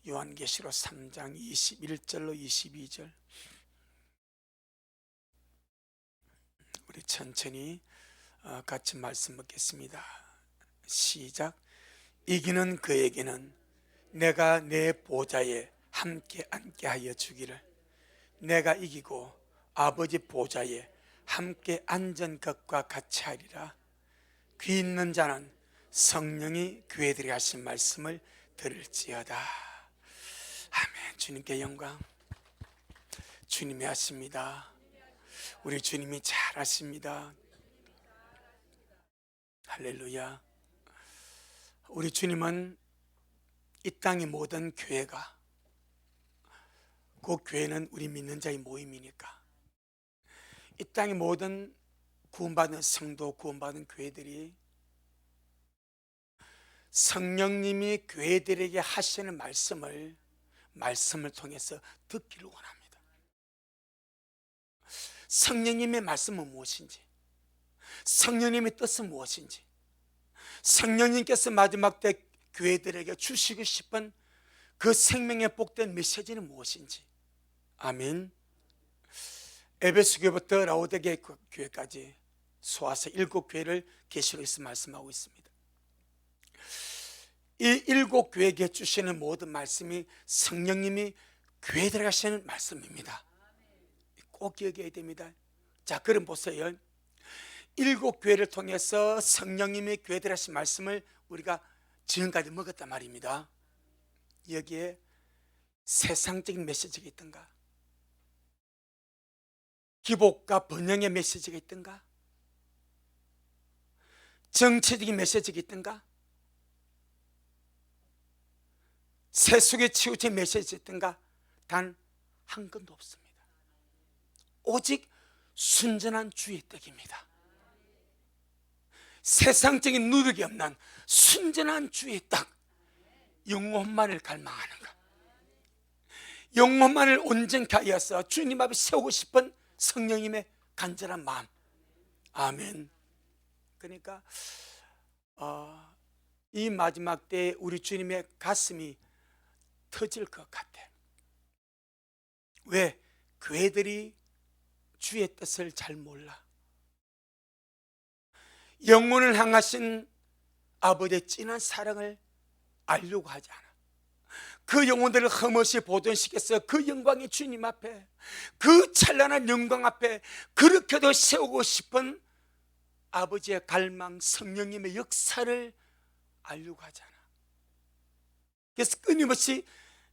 요한계시록 3장 21절로 22절, 우리 천천히 같이 말씀 듣겠습니다. 시작. 이기는 그에게는 내가 내 보좌에 함께 앉게 하여 주기를, 내가 이기고 아버지 보좌에 함께 앉은 것과 같이 하리라. 귀 있는 자는 성령이 교회들에게 하신 말씀을 들을지어다. 아멘. 주님께 영광. 주님이 하십니다. 우리 주님이 잘 하십니다. 할렐루야. 우리 주님은 이 땅의 모든 교회가, 그 교회는 우리 믿는 자의 모임이니까, 이 땅의 모든 구원받은 성도, 구원받은 교회들이 성령님이 교회들에게 하시는 말씀을 통해서 듣기를 원합니다. 성령님의 말씀은 무엇인지, 성령님의 뜻은 무엇인지, 성령님께서 마지막 때 교회들에게 주시고 싶은 그 생명의 복된 메시지는 무엇인지. 아멘. 에베소 교회부터 라오디게 교회까지 소아서 7교회를 계시록에서 말씀하고 있습니다. 이 7교회에게 주시는 모든 말씀이 성령님이 교회들에게 하시는 말씀입니다. 꼭 기억해야 됩니다. 자, 그럼 보세요. 7교회를 통해서 성령님이 교회들에게 하신 말씀을 우리가 지금까지 먹었단 말입니다. 여기에 세상적인 메시지가 있던가, 기복과 번영의 메시지가 있던가, 정치적인 메시지가 있던가, 세속의 치우친 메시지가 있던가, 단 한 건도 없습니다. 오직 순전한 주의 떡입니다. 세상적인 누룩이 없는 순전한 주의 떡, 영혼만을 갈망하는 것, 영혼만을 온전케 하여서 주님 앞에 세우고 싶은 성령님의 간절한 마음. 아멘. 그러니까 이 마지막 때에 우리 주님의 가슴이 터질 것 같아. 왜? 교회들이 주의 뜻을 잘 몰라. 영혼을 향하신 아버지의 진한 사랑을 알려고 하지 않아. 그 영혼들을 흠없이 보존시켜서 그 영광의 주님 앞에, 그 찬란한 영광 앞에 그렇게도 세우고 싶은 아버지의 갈망, 성령님의 역사를 알려고 하지 않아. 그래서 끊임없이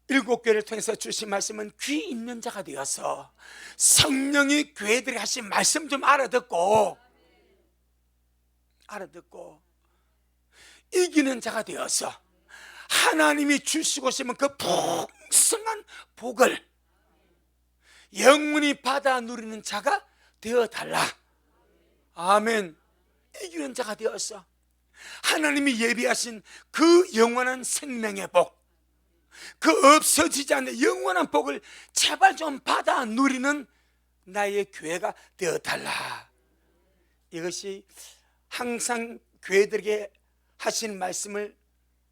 7교회를 통해서 주신 말씀은 귀 있는 자가 되어서 성령이 교회들이 하신 말씀 좀 알아듣고 이기는 자가 되어서 하나님이 주시고 싶은 그 풍성한 복을 영원히 받아 누리는 자가 되어달라. 아멘. 이기는 자가 되어서 하나님이 예비하신 그 영원한 생명의 복, 그 없어지지 않는 영원한 복을 제발 좀 받아 누리는 나의 교회가 되어달라. 이것이 항상 교회들에게 하신 말씀을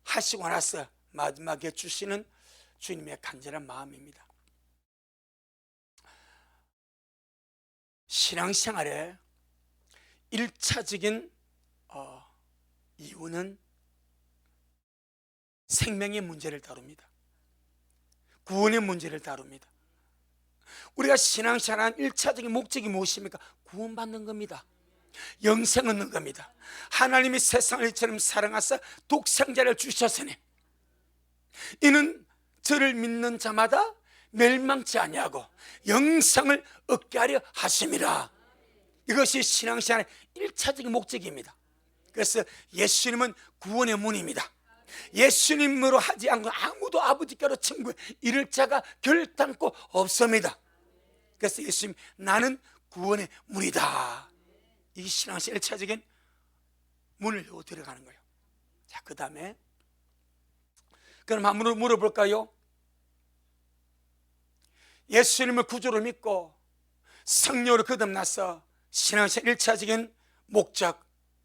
하시고 나서 마지막에 주시는 주님의 간절한 마음입니다. 신앙생활의 1차적인 이유는 생명의 문제를 다룹니다. 구원의 문제를 다룹니다. 우리가 신앙생활한 1차적인 목적이 무엇입니까? 구원받는 겁니다. 영생 얻는 겁니다. 하나님이 세상을 이처럼 사랑하사 독생자를 주셨으니 이는 저를 믿는 자마다 멸망치 아니하고 영생을 얻게 하려 하심이라. 이것이 신앙생활의 1차적인 목적입니다. 그래서 예수님은 구원의 문입니다. 예수님으로 하지 않고 아무도 아버지께로 천국에 이를 자가 결단코 없습니다. 그래서 예수님, 나는 구원의 문이다. 이 신앙생활의 1차적인 문을 열고 들어가는 거예요. 자, 그 다음에 그럼 한번 물어볼까요? 예수님을 구주로 믿고 성령으로 거듭나서 신앙생활 1차적인 목적,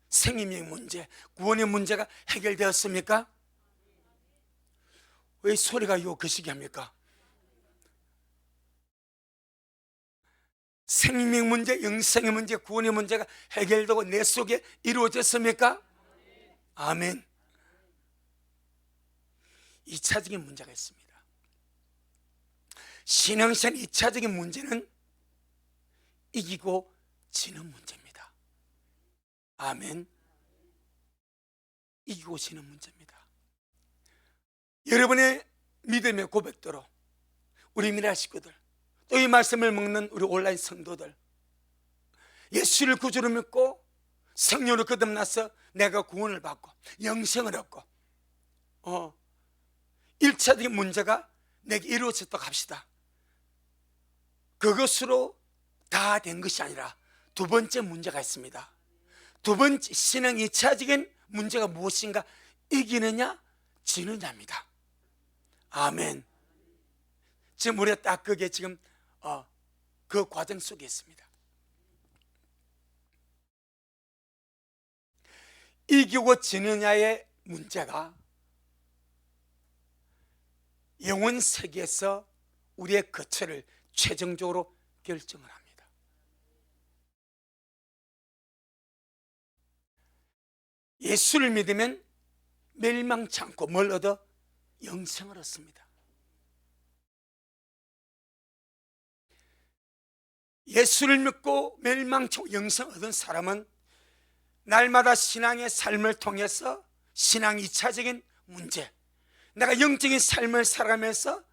생명의 문제, 구원의 문제가 해결되었습니까? 왜 소리가 요 거시기 합니까? 생명 문제, 영생의 문제, 구원의 문제가 해결되고 내 속에 이루어졌습니까? 아멘. 2차적인 문제가 있습니다. 신앙생 2차적인 문제는 이기고 지는 문제입니다. 아멘. 이기고 지는 문제입니다. 여러분의 믿음의 고백대로 우리 미라 식구들, 또 이 말씀을 먹는 우리 온라인 성도들, 예수를 구주로 믿고 성령으로 거듭나서 내가 구원을 받고 영생을 얻고 1차적인 문제가 내게 이루어졌다고 합시다. 그것으로 다 된 것이 아니라 두 번째 문제가 있습니다. 두 번째 신앙 2차적인 문제가 무엇인가? 이기느냐 지느냐입니다. 아멘. 지금 우리가 딱 그게 지금 그 과정 속에 있습니다. 이기고 지느냐의 문제가 영혼 세계에서 우리의 거처를 최종적으로 결정을 합니다. 예수를 믿으면 멸망치 않고 뭘 얻어? 영생을 얻습니다. 예수를 믿고 멸망치 않고 영생을 얻은 사람은 날마다 신앙의 삶을 통해서 신앙 2차적인 문제, 내가 영적인 삶을 살아가면서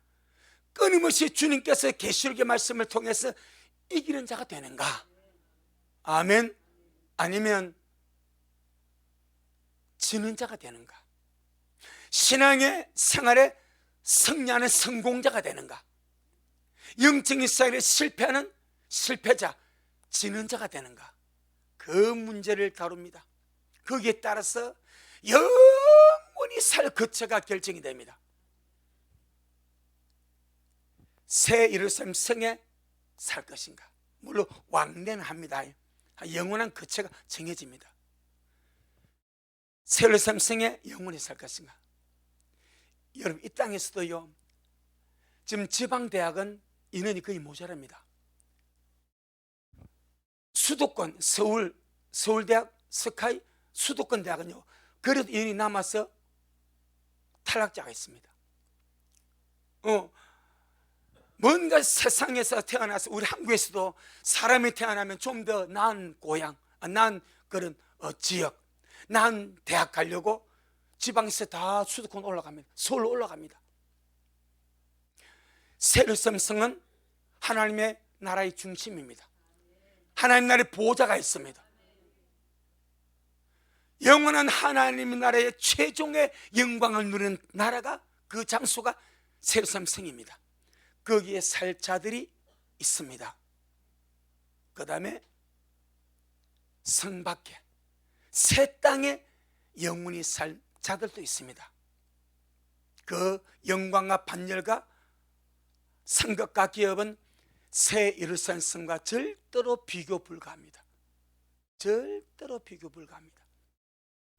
끊임없이 주님께서 계시록의 말씀을 통해서 이기는 자가 되는가? 아멘. 아니면 지는 자가 되는가? 신앙의 생활에 승리하는 성공자가 되는가? 영적인 삶에 실패하는 실패자, 지는 자가 되는가? 그 문제를 다룹니다. 거기에 따라서 영원히 살 거처가 결정이 됩니다. 새 예루살렘 성에 살 것인가? 물론 왕래는 합니다. 영원한 거처가 정해집니다. 새 예루살렘 성에 영원히 살 것인가? 여러분, 이 땅에서도요, 지금 지방대학은 인원이 거의 모자랍니다. 수도권, 서울대학, 스카이, 수도권 대학은요, 그래도 인원이 남아서 탈락자가 있습니다. 뭔가 세상에서 태어나서 우리 한국에서도 사람이 태어나면 좀 더 나은 고향, 나은 그런 지역, 나은 대학 가려고 지방에서 다 수도권 올라갑니다. 서울로 올라갑니다. 새 예루살렘 성은 하나님의 나라의 중심입니다. 하나님 나라의 보호자가 있습니다. 영원한 하나님 나라의 최종의 영광을 누리는 나라가, 그 장소가 새 예루살렘 성입니다. 거기에 살 자들이 있습니다. 그 다음에 성 밖에 새 땅에 영원히 살 자들도 있습니다. 그 영광과 반열과 성급과 기업은 새 예루살렘 성과 절대로 비교 불가합니다. 절대로 비교 불가합니다.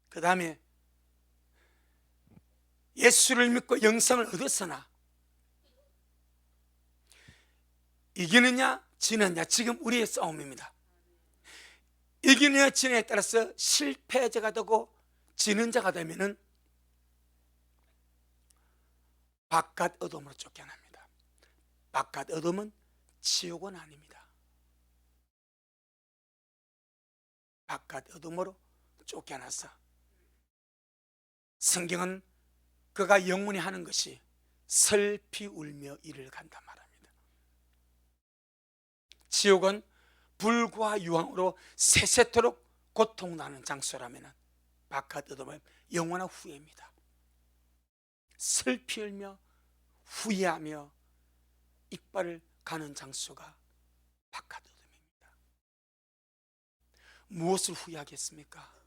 그 다음에 예수를 믿고 영생을 얻었으나 이기느냐 지느냐, 지금 우리의 싸움입니다. 이기느냐 지느냐에 따라서 실패자가 되고 지는 자가 되면은 바깥 어둠으로 쫓겨납니다. 바깥 어둠은 지옥은 아닙니다. 바깥 어둠으로 쫓겨나서 성경은 그가 영원히 하는 것이 슬피 울며 이를 간다 말합니다. 지옥은 불과 유황으로 세세토록 고통나는 장소라면 바깥 어둠은 영원한 후회입니다. 슬피 울며 후회하며 이빨을 가는 장소가 바깥 어둠입니다. 무엇을 후회하겠습니까?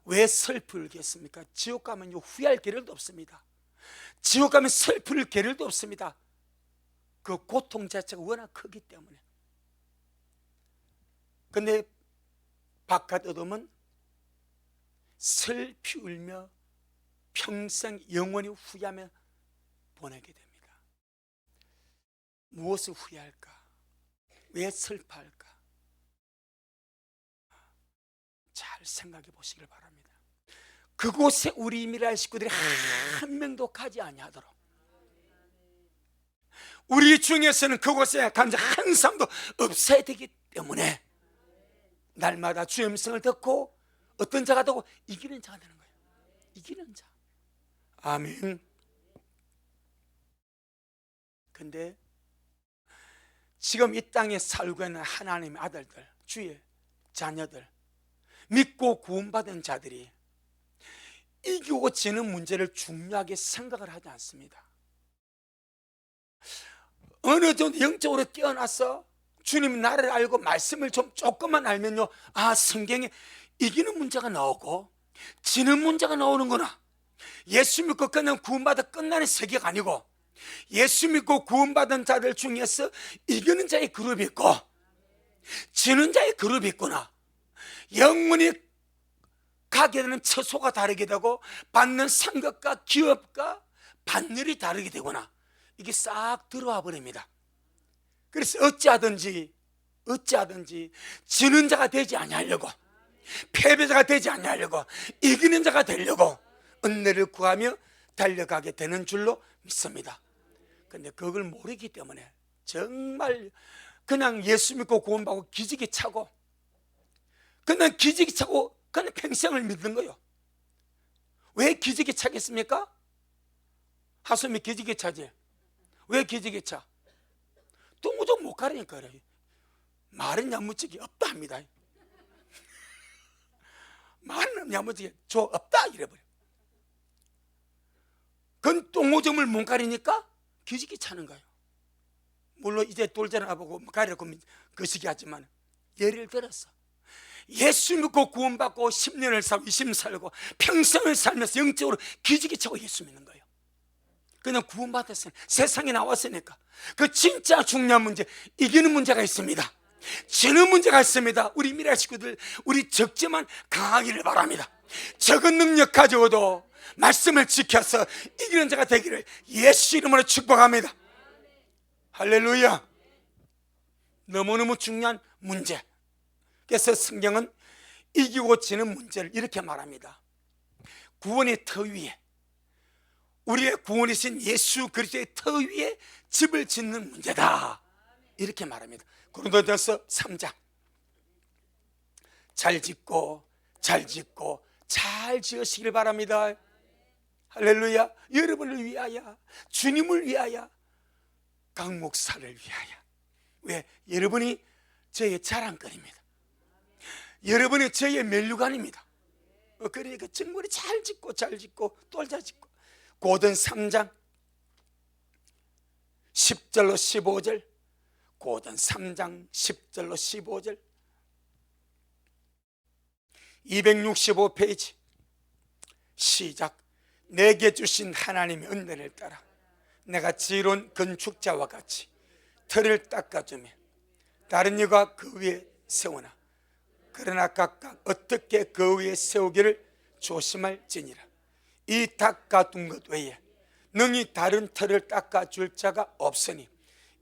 왜 슬피 울겠습니까? 지옥 가면 후회할 겨를도 없습니다. 지옥 가면 슬플 겨를도 없습니다. 그 고통 자체가 워낙 크기 때문에. 근데 바깥 어둠은 슬피 울며 평생 영원히 후회하며 보내게 됩니다. 무엇을 후회할까? 왜 슬퍼할까? 잘 생각해 보시길 바랍니다. 그곳에 우리 이스라엘 식구들이 한 명도 가지 아니하도록, 우리 중에서는 그곳에 간 자 한 사람도 없어야 되기 때문에 날마다 주의 음성을 듣고 어떤 자가 되고 이기는 자가 되는 거예요. 이기는 자. 아멘. 근데 지금 이 땅에 살고 있는 하나님의 아들들, 주의 자녀들, 믿고 구원받은 자들이 이기고 지는 문제를 중요하게 생각을 하지 않습니다. 어느 정도 영적으로 깨어나서 주님 나를 알고 말씀을 좀 조금만 알면요, 아, 성경에 이기는 문제가 나오고 지는 문제가 나오는구나. 예수 믿고 끝나면 구원받아 끝나는 세계가 아니고 예수 믿고 구원받은 자들 중에서 이기는 자의 그룹이 있고 지는 자의 그룹이 있구나. 영원히 가게 되는 처소가 다르게 되고 받는 상급과 기업과 반열이 다르게 되구나. 이게 싹 들어와 버립니다. 그래서 어찌하든지 지는 자가 되지 아니하려고, 패배자가 되지 아니하려고, 이기는 자가 되려고 은혜를 구하며 달려가게 되는 줄로 믿습니다. 근데 그걸 모르기 때문에 정말 그냥 예수 믿고 구원받고 기지개 차고 그냥 기지개 차고 그냥 평생을 믿는 거예요. 왜 기지개 차겠습니까? 하수미 기지개 차지. 왜 기지개 차? 똥구정 못 가리니까 그래요. 말은 야무지게 없다 합니다. 말은 야무지게 저 없다 이래버려. 그건 똥오줌을 못 가리니까 기지개 차는 거예요. 물론 이제 돌자를 나보고 가려고 거시기 하지만 예를 들어서 예수 믿고 구원받고 10년을 살고 20년 살고 평생을 살면서 영적으로 기지개 차고 예수 믿는 거예요. 그냥 구원받았으니 세상에 나왔으니까 그 진짜 중요한 문제, 이기는 문제가 있습니다. 지는 문제가 있습니다. 우리 미래 식구들, 우리 적지만 강하기를 바랍니다. 적은 능력 가지고도 말씀을 지켜서 이기는 자가 되기를 예수 이름으로 축복합니다. 할렐루야. 너무너무 중요한 문제. 그래서 성경은 이기고 지는 문제를 이렇게 말합니다. 구원의 터 위에, 우리의 구원이신 예수 그리스도의 터 위에 집을 짓는 문제다, 이렇게 말합니다. 고린도전서 3장. 잘 짓고 잘 지으시길 바랍니다. 할렐루야. 여러분을 위하여, 주님을 위하여, 강 목사를 위하여. 왜? 여러분이 저의 자랑거리입니다. 여러분이 저의 면류관입니다. 그러니까 정말 잘 짓고 또 잘 짓고. 고든 3장 10절로 15절, 고든 3장 10절로 15절, 265페이지. 시작. 내게 주신 하나님의 은혜를 따라 내가 지혜로운 건축자와 같이 틀을 닦아주며 다른 이가 그 위에 세우나 그러나 각각 어떻게 그 위에 세우기를 조심할지니라. 이 닦아둔 것 외에 능히 다른 틀을 닦아줄 자가 없으니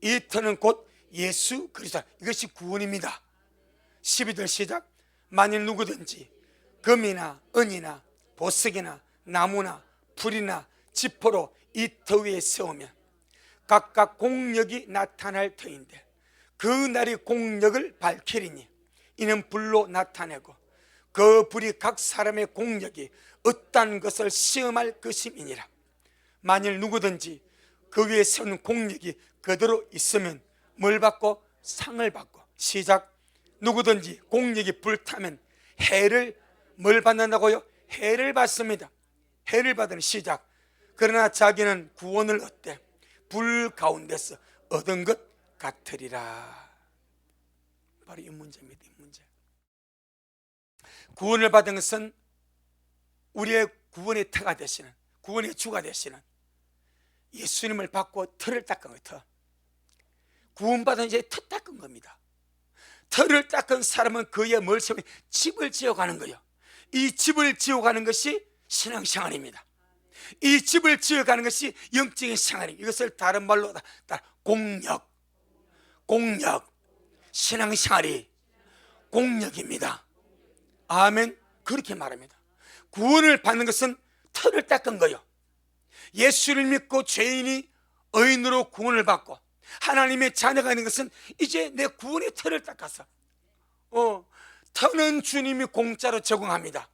이 틀은 곧 예수 그리스도. 이것이 구원입니다. 12절 시작. 만일 누구든지 금이나 은이나 보석이나 나무나 풀이나 지퍼로 이 터 위에 세우면 각각 공력이 나타날 터인데 그 날이 공력을 밝히리니 이는 불로 나타내고 그 불이 각 사람의 공력이 어떤 것을 시험할 것임이니라. 만일 누구든지 그 위에 세운 공력이 그대로 있으면 뭘 받고? 상을 받고. 시작. 누구든지 공력이 불타면 해를 뭘 받는다고요? 해를 받습니다. 해를 받으는. 시작. 그러나 자기는 구원을 얻되 불 가운데서 얻은 것 같으리라. 바로 이 문제입니다. 이 문제. 구원을 받은 것은 우리의 구원의 터가 되시는, 구원의 주가 되시는 예수님을 받고 터를 닦은 거예요. 터. 구원받은 이제 터 닦은 겁니다. 터를 닦은 사람은 그의 뭘 세우면 집을 지어가는 거예요. 이 집을 지어가는 것이 신앙생활입니다. 이 집을 지어가는 것이 영적인 생활입니다. 이것을 다른 말로 공력, 신앙생활이 공력입니다. 아멘. 그렇게 말합니다. 구원을 받는 것은 터를 닦은 거요. 예수를 믿고 죄인이 의인으로 구원을 받고 하나님의 자녀가 있는 것은 이제 내 구원의 터를 닦아서 터는 주님이 공짜로 제공합니다.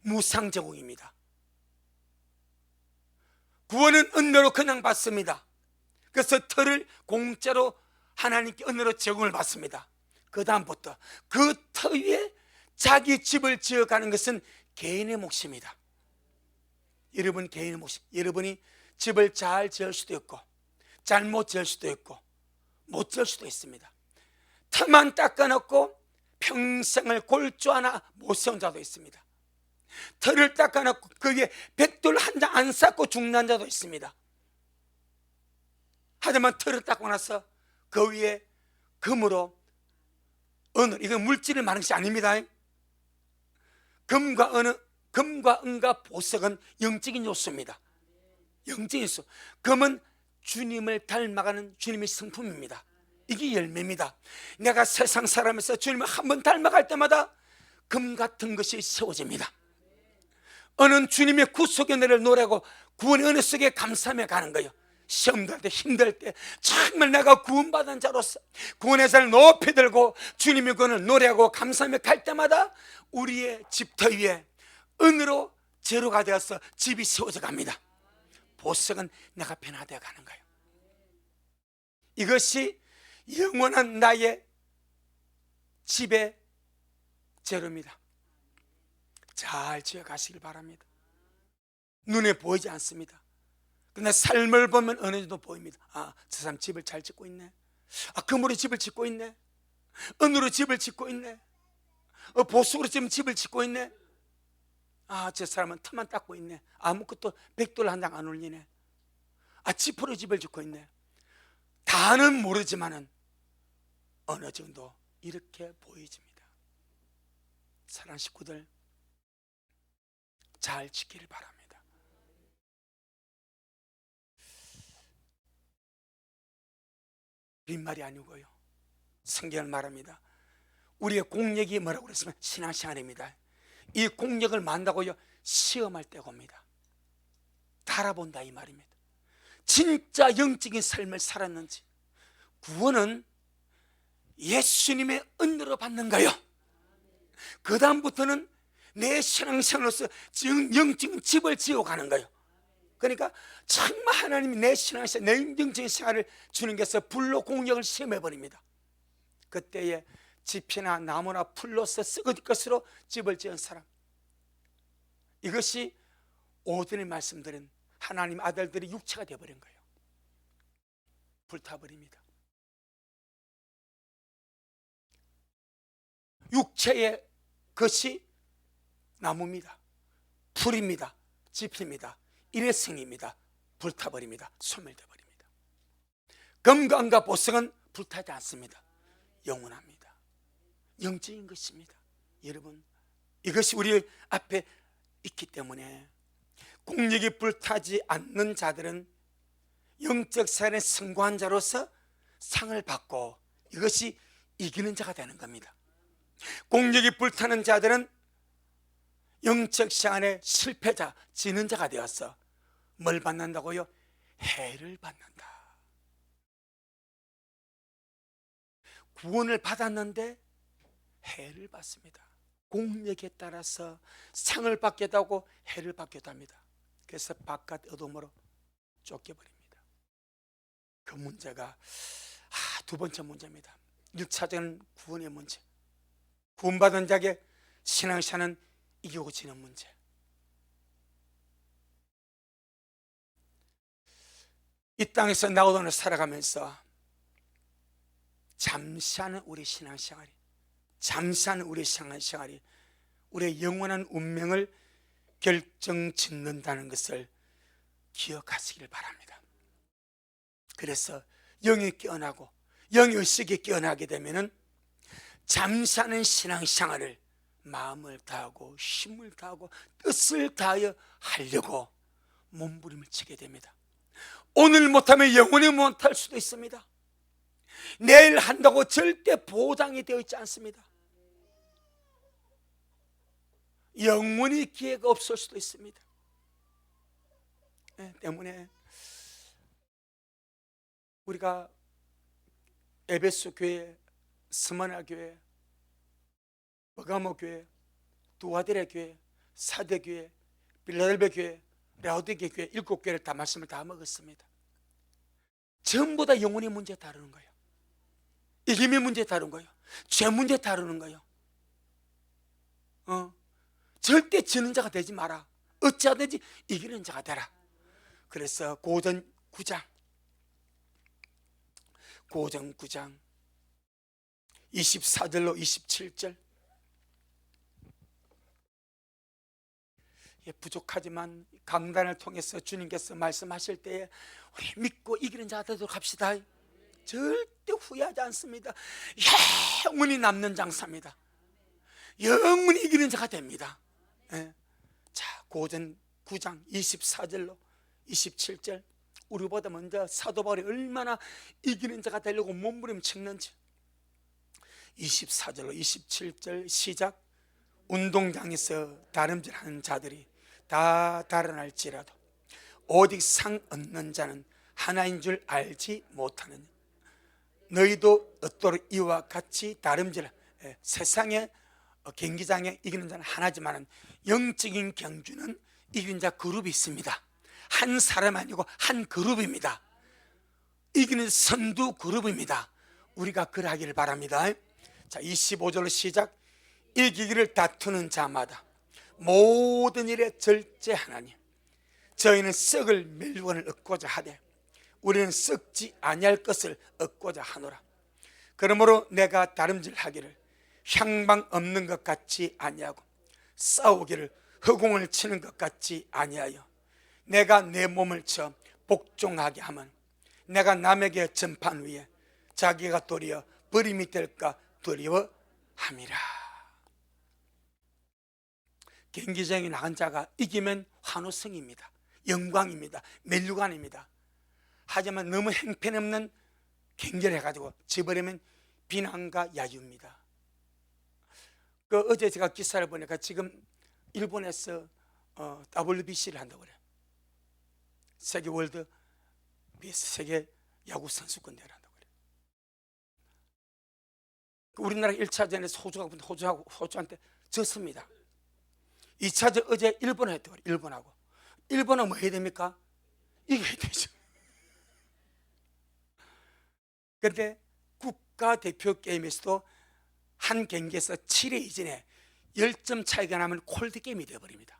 무상 제공입니다. 구원은 은혜로 그냥 받습니다. 그래서 터를 공짜로 하나님께 은혜로 제공을 받습니다. 그 다음부터 그 터 위에 자기 집을 지어가는 것은 개인의 몫입니다. 여러분 개인의 몫. 여러분이 집을 잘 지을 수도 있고 잘못 지을 수도 있고 못 지을 수도 있습니다. 터만 닦아놓고 평생을 골조 하나 못 세운 자도 있습니다. 터를 닦아놓고 거기에 백돌 한 장 안 쌓고 죽는 자도 있습니다. 하지만 터를 닦고 나서 그 위에 금으로 은을, 이건 물질을 말하는 것이 아닙니다. 금과 은과 보석은 영적인 요소입니다. 영적인 요소. 금은 주님을 닮아가는 주님의 성품입니다. 이게 열매입니다. 내가 세상 살아면서 주님을 한번 닮아갈 때마다 금 같은 것이 세워집니다. 은은 주님의 구속의 은혜를 노래하고 구원의 은혜 속에 감사하며 가는 거예요. 시험 갈 때 힘들 때 정말 내가 구원받은 자로서 구원의 자를 높이 들고 주님의 구원을 노래하고 감사하며 갈 때마다 우리의 집터 위에 은으로 재료가 되어서 집이 세워져 갑니다. 보석은 내가 변화되어 가는 거예요. 이것이 영원한 나의 집의 재료입니다. 잘 지어 가시길 바랍니다. 눈에 보이지 않습니다. 근데 삶을 보면 어느 정도 보입니다. 아, 저 사람 집을 잘 짓고 있네. 아, 금으로 집을 짓고 있네. 은으로 집을 짓고 있네. 보석으로 지금 집을 짓고 있네. 아, 저 사람은 터만 닦고 있네. 아무것도 백돌 한 장 안 올리네. 아, 지퍼로 집을 짓고 있네. 다는 모르지만은 어느 정도 이렇게 보여집니다. 사랑하는 식구들, 잘 지키길 바랍니다. 빈말이 아니고요, 성경을 말합니다. 우리의 공력이 뭐라고 그랬으면 신앙생활입니다. 이 공력을 만다고요, 시험할 때가 옵니다. 달아본다 이 말입니다. 진짜 영적인 삶을 살았는지. 구원은 예수님의 은혜로 받는 거예요. 그 다음부터는 내 신앙생활로서 영적인 집을 지어가는 거예요. 그러니까 정말 하나님이 내 신앙생활, 내 영적인 생활을 주님께서 불로 공력을 시험해버립니다. 그때에 집이나 나무나 풀로서 썩어질 것으로 집을 지은 사람, 이것이 오전에 말씀드린 하나님 아들들이 육체가 되어버린 거예요. 불타버립니다. 육체의 것이 나무입니다. 풀입니다. 집입니다. 일회성입니다. 불타버립니다. 소멸되어버립니다. 금과 은과 보석은 불타지 않습니다. 영원합니다. 영적인 것입니다. 여러분, 이것이 우리 앞에 있기 때문에 공력이 불타지 않는 자들은 영적 사안에 성공한 자로서 상을 받고 이것이 이기는 자가 되는 겁니다. 공력이 불타는 자들은 영적 사안의 실패자, 지는 자가 되어서 뭘 받는다고요? 해를 받는다. 구원을 받았는데 해를 받습니다. 공력에 따라서 상을 받기도 하고 해를 받기도 합니다. 그래서 바깥 어둠으로 쫓겨버립니다. 그 문제가 두 번째 문제입니다. 1차적인 구원의 문제, 구원받은 자에게 신앙생활은 이기고 지는 문제. 이 땅에서 나오던 살아가면서 잠시하는 우리 신앙생활이, 잠시하는 우리 신앙생활이 우리의 영원한 운명을 결정짓는다는 것을 기억하시길 바랍니다. 그래서 영이 깨어나고 영의식이 깨어나게 되면은 잠시하는 신앙생활을 마음을 다하고 힘을 다하고 뜻을 다하여 하려고 몸부림을 치게 됩니다. 오늘 못하면 영원히 못할 수도 있습니다. 내일 한다고 절대 보장이 되어 있지 않습니다. 영원히 기회가 없을 수도 있습니다. 때문에 우리가 에베소 교회, 스마나 교회, 버가모 교회, 두아데라 교회, 사대 교회, 빌라델베 교회, 라오디게 교회 7교회를 다 말씀을 다 먹었습니다. 전부 다 영혼의 문제 다루는 거예요. 이김의 문제 다루는 거예요. 죄 문제 다루는 거예요. 절대 지는 자가 되지 마라. 어찌하든지 이기는 자가 되라. 그래서 고전 9장 24절로 27절, 부족하지만 강단을 통해서 주님께서 말씀하실 때에 우리 믿고 이기는 자가 되도록 합시다. 절대 후회하지 않습니다. 영원히 남는 장사입니다. 영원히 이기는 자가 됩니다. 자, 고전 9장 24절로 27절, 우리보다 먼저 사도 바울이 얼마나 이기는 자가 되려고 몸부림쳤는지. 24절로 27절 시작. 운동장에서 다름질하는 자들이 다 달아날지라도 오직 상 얻는 자는 하나인 줄 알지 못하느냐. 너희도 얻도록 이와 같이 다름질하. 세상의 경기장에 이기는 자는 하나지만 영적인 경주는 이기는 자 그룹이 있습니다. 한 사람 아니고 한 그룹입니다. 이기는 선두 그룹입니다. 우리가 그러하기를 바랍니다. 자, 25절로 시작. 이기기를 다투는 자마다 모든 일에 절제하나니 저희는 썩을 멸관을 얻고자 하되 우리는 썩지 아니할 것을 얻고자 하노라. 그러므로 내가 다름질하기를 향방 없는 것 같이 아니하고 싸우기를 허공을 치는 것 같이 아니하여 내가 내 몸을 쳐 복종하게 하면 내가 남에게 전판 위에 자기가 도리어 버림이 될까 두려워함이라. 경기장에 나간 자가 이기면 환호성입니다. 영광입니다. 멸류관입니다. 하지만 너무 행편없는 경기를 해가지고 지버리면 비난과 야유입니다. 어제 제가 기사를 보니까 지금 일본에서 WBC를 한다고 그래요. 세계 월드 BS 세계 야구 선수권 대회를 한다고 그래요. 우리나라 1차전에서 호주한테 졌습니다. 2차전 어제 일본을 했다고 그래요. 일본하고. 일본은 뭐 해야 됩니까? 이겨야 되죠. 그런데 국가대표 게임에서도 한 경기에서 7회 이전에 10점 차이가 나면 콜드게임이 되어버립니다.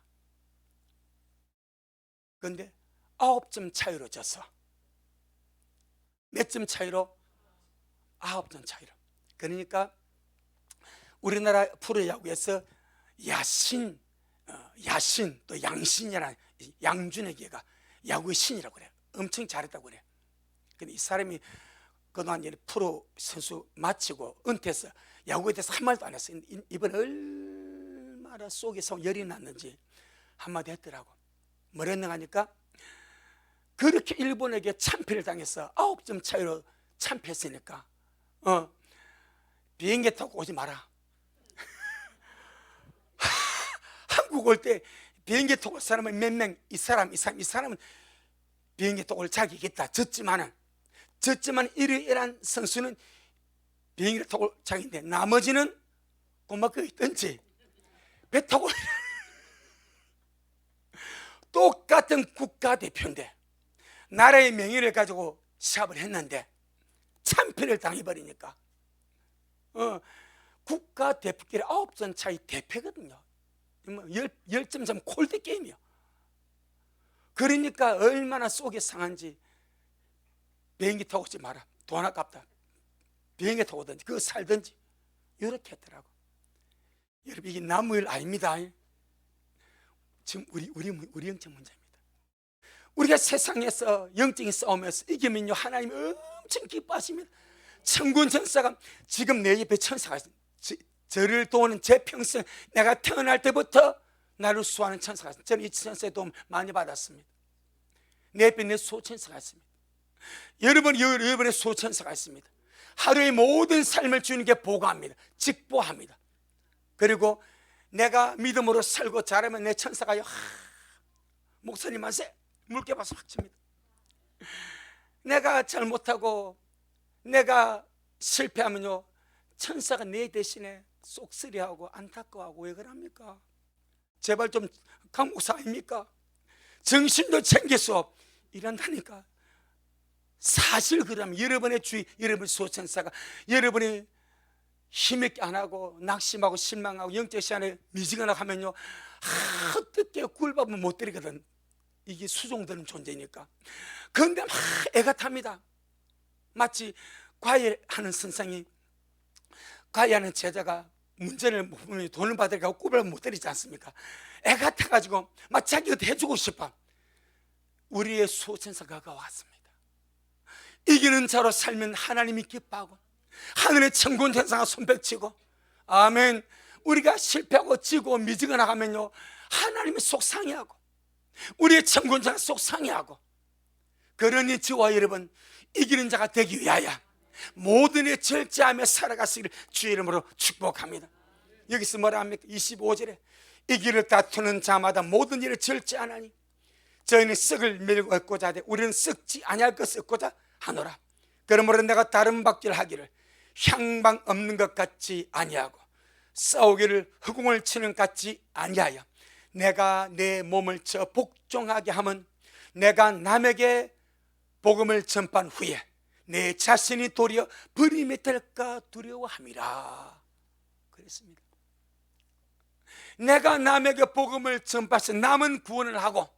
그런데 9점 차이로 졌어. 몇 점 차이로? 9점 차이로. 그러니까 우리나라 프로야구에서 야신 또 양신이라는 양준혁 걔가 야구의 신이라고 그래요. 엄청 잘했다고 그래요. 근데 이 사람이 그동안 프로 선수 마치고 은퇴해서 야구에 대해서 한마디도 안 했어요. 이번에 얼마나 속에서 열이 났는지 한마디 했더라고. 뭐랬는가 하니까 그렇게 일본에게 참패를 당해서 9점 차이로 참패했으니까 비행기 타고 오지 마라. 한국 올 때 비행기 타고 올 사람은 몇 명, 이 사람은 비행기 타고 올 자격이 있다. 졌지만 이러이러한 선수는 비행기를 타고 올 자격인데 나머지는 고맙게 있든지 배 타고 똑같은 국가대표인데 나라의 명예를 가지고 시합을 했는데 참패를 당해버리니까 국가대표끼리 9점 차이 대패거든요. 10점 참 콜드게임이요. 그러니까 얼마나 속이 상한지 비행기 타고 오지 마라. 돈 아깝다. 비행기 타고 오든지 그거 살든지 이렇게 했더라고. 여러분 이게 남의 일 아닙니다. 지금 우리 영적 문제입니다. 우리가 세상에서 영적인 싸움에서 이기면요 하나님이 엄청 기뻐하십니다. 천군 천사가 지금 내 옆에 천사가 있습니다. 저를 도우는 제 평생 내가 태어날 때부터 나를 수호하는 천사가 있습니다. 저는 이 천사의 도움 많이 받았습니다. 내 옆에 내 소천사가 있습니다. 여러분의 소천사가 있습니다. 하루의 모든 삶을 주님께 보고합니다. 직보합니다. 그리고 내가 믿음으로 살고 자라면 내 천사가요, 목소리 만세 물개 봐서 확 칩니다. 내가 잘못하고 내가 실패하면요, 천사가 내 대신에 쏙쓸이하고 안타까워하고 왜 그럽니까? 제발 좀 강목사 아닙니까? 정신도 챙겨서 이런다니까. 사실 그러면 여러분의 주위, 여러분의 소천사가 여러분이 힘있게 안 하고 낙심하고 실망하고 영적 시간에 미지근하고 하면요, 어떻게 꿀밥은 못 드리거든. 이게 수종되는 존재니까. 그런데 막 애가 탑니다. 마치 과외하는 선생이, 과외하는 제자가 문제를 못 풀면 돈을 받으니까 꿀밥을 못 드리지 않습니까? 애가 타가지고 막 자기가 해주고 싶어. 우리의 소천사가 왔습니다. 이기는 자로 살면 하나님이 기뻐하고 하늘의 천군 천사가 손뼉치고, 아멘. 우리가 실패하고 지고 미지근하면요, 하나님이 속상해하고 우리의 천군 천사가 속상해하고, 그러니 저와 여러분 이기는 자가 되기 위하여 모든 일 절제하며 살아가시기를 주의 이름으로 축복합니다. 여기서 뭐라 합니까? 25절에 이 길을 다투는 자마다 모든 일을 절제하나니 저희는 썩을 밀고 얻고자 하되 우리는 썩지 아니할 것을 얻고자 하노라. 그러므로 내가 다른 박질 하기를 향방 없는 것 같지 아니하고 싸우기를 허공을 치는 것 같지 아니하여 내가 내 몸을 저 복종하게 하면 내가 남에게 복음을 전파한 후에 내 자신이 도리어 버림이 될까 두려워함이라 그랬습니다. 내가 남에게 복음을 전파해서 남은 구원을 하고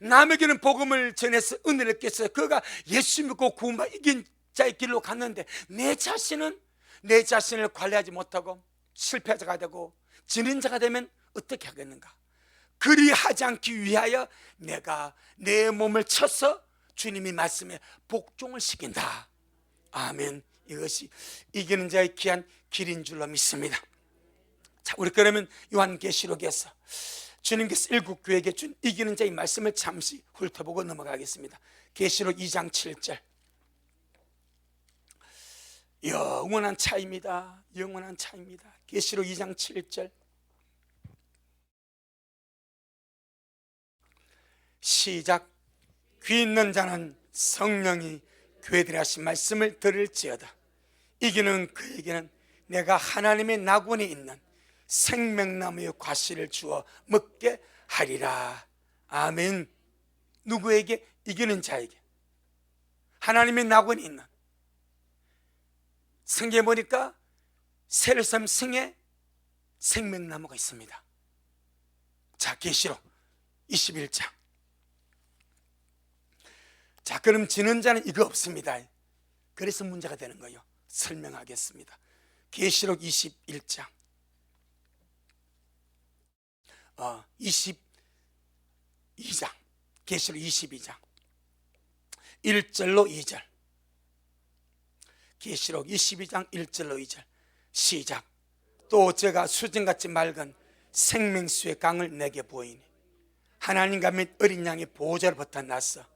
남에게는 복음을 전해서 은혜를 깨서 그가 예수 믿고 구원받아 이긴 자의 길로 갔는데 내 자신은 내 자신을 관리하지 못하고 실패자가 되고 지는 자가 되면 어떻게 하겠는가? 그리하지 않기 위하여 내가 내 몸을 쳐서 주님이 말씀에 복종을 시킨다. 아멘. 이것이 이기는 자의 귀한 길인 줄로 믿습니다. 자, 우리 그러면 요한계시록에서 주님께서 일곱 교회에게 준 이기는 자의 말씀을 잠시 훑어보고 넘어가겠습니다. 계시록 2장 7절. 영원한 차이입니다. 영원한 차이입니다. 계시록 2장 7절. 시작. 귀 있는 자는 성령이 교회들이 하신 말씀을 들을지어다. 이기는 그에게는 내가 하나님의 낙원에 있는 생명나무의 과실을 주어 먹게 하리라. 아멘. 누구에게? 이기는 자에게. 하나님의 낙원에 있는, 성경에 보니까 세르섬 성에 생명나무가 있습니다. 자, 계시록 21장. 자, 그럼 지는 자는 이거 없습니다. 그래서 문제가 되는 거예요. 설명하겠습니다. 계시록 21장 22장 계시록 22장 1절로 2절. 계시록 22장 1절로 2절. 시작. 또 제가 수정같이 맑은 생명수의 강을 내게 보이니 하나님과 및 어린 양의 보호자로부터 나서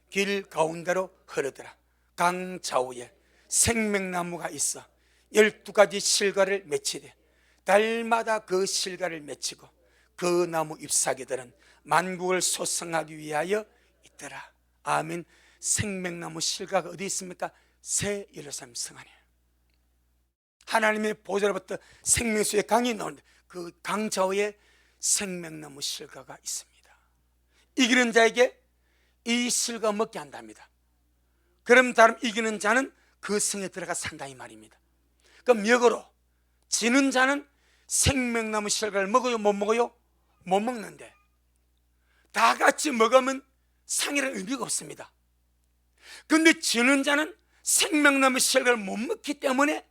길 가운데로 흐르더라. 강 좌우에 생명나무가 있어 12가지 실과를 맺히되 달마다 그 실과를 맺히고 그 나무 잎사귀들은 만국을 소성하기 위하여 있더라. 아멘. 생명나무 실과가 어디 있습니까? 새 예루살렘 성 안에 하나님의 보좌로부터 생명수의 강이 나오는데 그 강 좌우에 생명나무 실과가 있습니다. 이기는 자에게 이 실과 먹게 한답니다. 그럼 다른 이기는 자는 그 성에 들어가 산다 이 말입니다. 그럼 역으로 지는 자는 생명나무 실과를 먹어요? 못 먹어요? 못 먹는데 다 같이 먹으면 상이라는 의미가 없습니다. 그런데 지는 자는 생명나무 실과를 못 먹기 때문에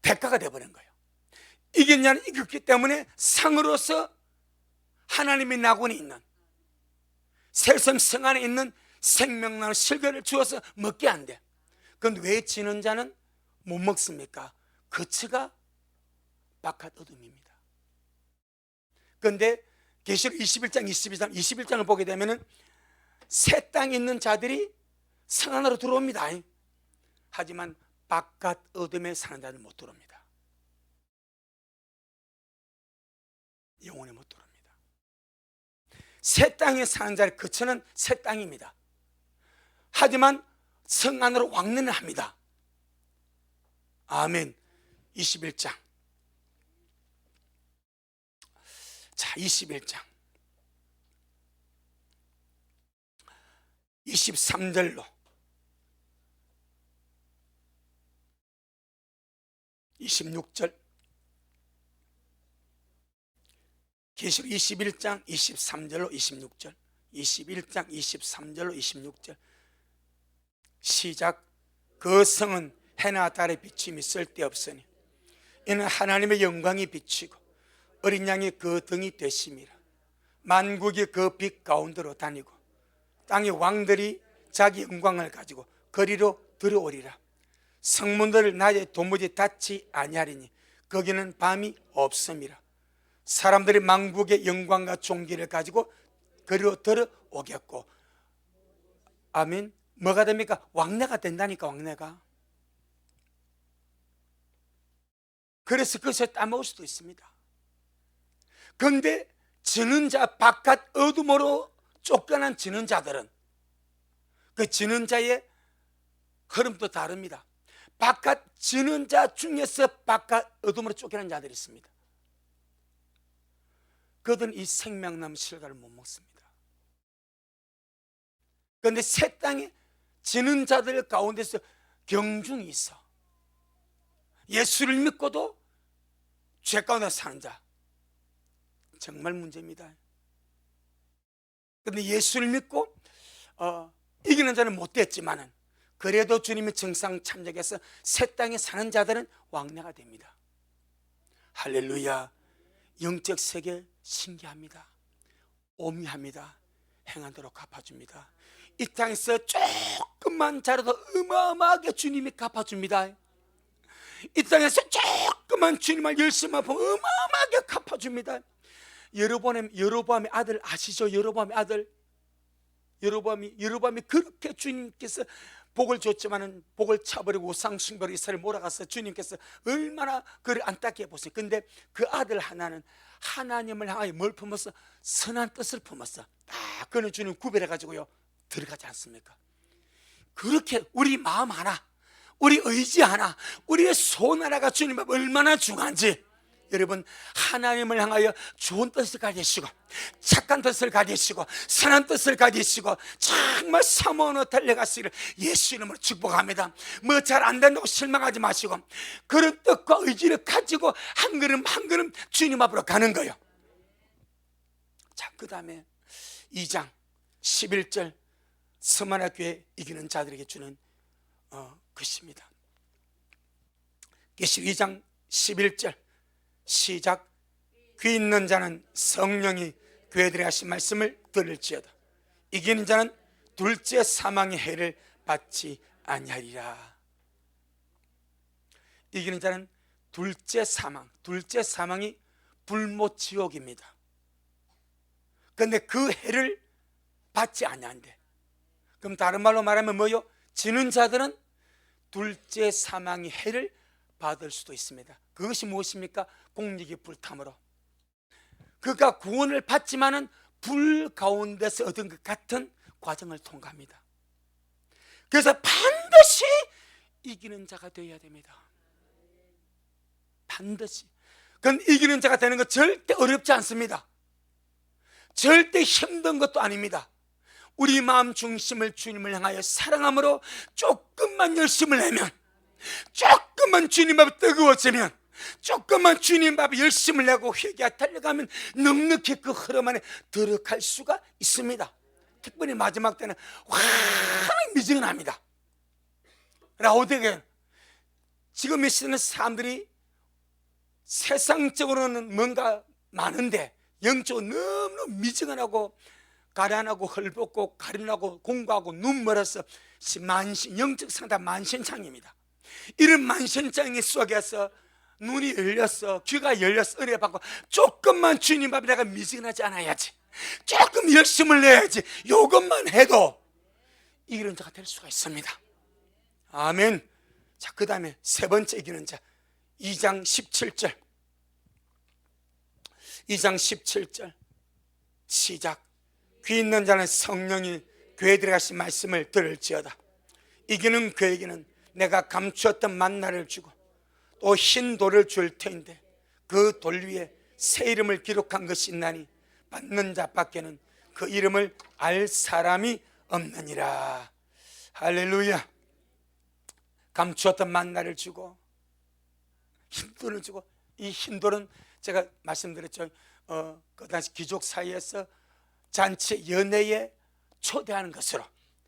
대가가 되어버린 거예요. 이긴 자는 이겼기 때문에 상으로서 하나님의 낙원에 있는 세섬 성 안에 있는 생명나무 실과를 주어서 먹게 한대. 그런데 왜 지는 자는 못 먹습니까? 거처가 바깥 어둠입니다. 그런데 계시록 21장 21장을 보게 되면은 새 땅에 있는 자들이 성 안으로 들어옵니다. 하지만 바깥 어둠에 사는 자는 못 들어옵니다. 영원히 못 들어옵니다. 새 땅에 사는 자의 거처는 새 땅입니다. 하지만 성 안으로 왕래는 합니다. 아멘. 21장. 자, 21장 23절로 26절, 계시록 21장 23절로 26절, 21장 23절로 26절. 시작. 그 성은 해나 달의 비침이 쓸데없으니 이는 하나님의 영광이 비치고 어린 양이 그 등이 되심이라. 만국이 그 빛 가운데로 다니고 땅의 왕들이 자기 영광을 가지고 거리로 들어오리라. 성문들을 낮에 도무지 닫지 아니하리니 거기는 밤이 없음이라. 사람들이 만국의 영광과 존귀를 가지고 거리로 들어오겠고. 아멘. 뭐가 됩니까? 왕래가 된다니까. 왕래가. 그래서 그것을 따먹을 수도 있습니다. 그런데 지는 자, 바깥 어둠으로 쫓겨난 지는 자들은 그 지는 자의 흐름도 다릅니다. 바깥 지는 자 중에서 바깥 어둠으로 쫓겨난 자들이 있습니다. 그들은 이 생명나무 실과를 못 먹습니다. 그런데 새 땅에 지는 자들 가운데서 경중이 있어. 예수를 믿고도 죄 가운데 사는 자, 정말 문제입니다. 그런데 예수를 믿고 이기는 자는 못 됐지만은 그래도 주님의 정상 참작해서 새 땅에 사는 자들은 왕래가 됩니다. 할렐루야. 영적 세계 신기합니다. 오미합니다. 행하도록 갚아줍니다. 이 땅에서 조금만 잘해도 어마어마하게 주님이 갚아줍니다. 이 땅에서 조금만 주님을 열심히 하면 어마어마하게 갚아줍니다. 여로보암의 아들 아시죠? 여로보암의 아들. 여로보암이 그렇게 주님께서 복을 줬지만은 복을 차버리고 우상숭배로 이스라엘 몰아가서 주님께서 얼마나 그를 안타깝게 보세요. 근데 그 아들 하나는 하나님을 향하여 뭘 품었어? 선한 뜻을 품었어. 딱 그는 주님 구별해 가지고요 들어가지 않습니까? 그렇게 우리 마음 하나, 우리 의지 하나, 우리의 손 하나가 주님 앞에 얼마나 중요한지 여러분, 하나님을 향하여 좋은 뜻을 가지시고 착한 뜻을 가지시고 선한 뜻을 가지시고 정말 사모하며 달려가시기를 예수 이름으로 축복합니다. 뭐 잘 안 된다고 실망하지 마시고 그런 뜻과 의지를 가지고 한 걸음 한 걸음 주님 앞으로 가는 거예요. 자, 그 다음에 2장 11절 서만화 교회 이기는 자들에게 주는 것입니다. 계시록 2장 11절 시작. 귀 있는 자는 성령이 교회들에 하신 말씀을 들을지어다. 이기는 자는 둘째 사망의 해를 받지 아니하리라. 이기는 자는 둘째 사망이 불못 지옥입니다. 그런데 그 해를 받지 아니한대. 그럼 다른 말로 말하면 뭐요? 지는 자들은 둘째 사망의 해를 받을 수도 있습니다. 그것이 무엇입니까? 공력이 불탐으로 그가 구원을 받지만은 불 가운데서 얻은 것 같은 과정을 통과합니다. 그래서 반드시 이기는 자가 되어야 됩니다. 반드시. 그건 이기는 자가 되는 것 절대 어렵지 않습니다. 절대 힘든 것도 아닙니다. 우리 마음 중심을 주님을 향하여 사랑함으로 조금만 열심을 내면, 조금만 주님 앞에 뜨거워지면, 조금만 주님 앞에 열심을 내고 회개하고 달려가면 넉넉히 그 흐름 안에 들어갈 수가 있습니다. 특별히 마지막 때는 확 미지근합니다. 라오디게아, 지금 이 시대는 사람들이 세상적으로는 뭔가 많은데 영적으로 너무너무 미지근하고 가련하고 헐벗고 가련하고 공고하고 눈 멀어서 영적 상태 만신창입니다. 이런 만신창의 속에서 눈이 열렸어, 귀가 열렸어, 은혜 받고 조금만 주님 앞에 내가 미진하지 않아야지, 조금 열심을 내야지, 이것만 해도 이기는 자가 될 수가 있습니다. 아멘. 자, 그 다음에 세 번째 이기는 자, 2장 17절. 2장 17절 시작. 귀 있는 자는 성령이 교회에 들어가신 말씀을 들을지어다. 이기는 그에게는 내가 감추었던 만나를 주고 또 흰 돌을 줄 터인데 그 돌 위에 새 이름을 기록한 것이 있나니 받는 자밖에는 그 이름을 알 사람이 없느니라. 할렐루야. 감추었던 만나를 주고 흰 돌을 주고, 이 흰 돌은 제가 말씀드렸죠. 그 당시 귀족 사이에서 잔치 연회에 초대하는 것으로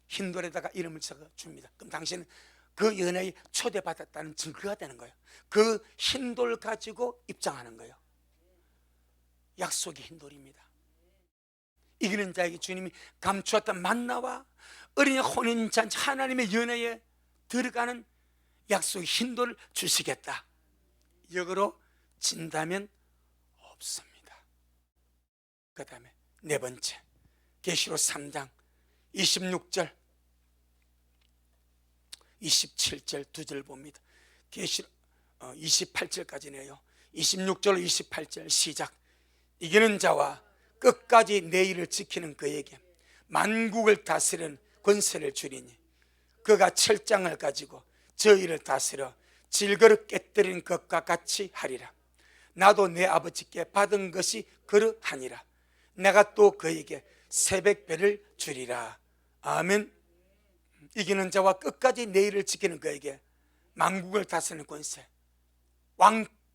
흰 돌에다가 이름을 적어 줍니다. 그럼 당신은 그 연회에 초대받았다는 증거가 되는 거예요. 그 흰 돌 가지고 입장하는 거예요. 약속의 흰 돌입니다. 이기는 자에게 주님이 감추었던 만나와 어린이 혼인잔치 하나님의 연회에 들어가는 약속의 흰 돌을 주시겠다. 역으로 진다면 없습니다. 그 다음에 네 번째, 계시록 3장 26절 27절 두 절 봅니다. 계시록 28절까지네요. 26절 28절 시작. 이기는 자와 끝까지 내 일을 지키는 그에게 만국을 다스리는 권세를 주리니 그가 철장을 가지고 저희를 다스려 질그릇 깨뜨린 것과 같이 하리라. 나도 내 아버지께 받은 것이 그러하니라. 내가 또 그에게 새벽별을 주리라. 아멘. 이기는 자와 끝까지 내 일을 지키는 그에게 만국을 다스리는 권세,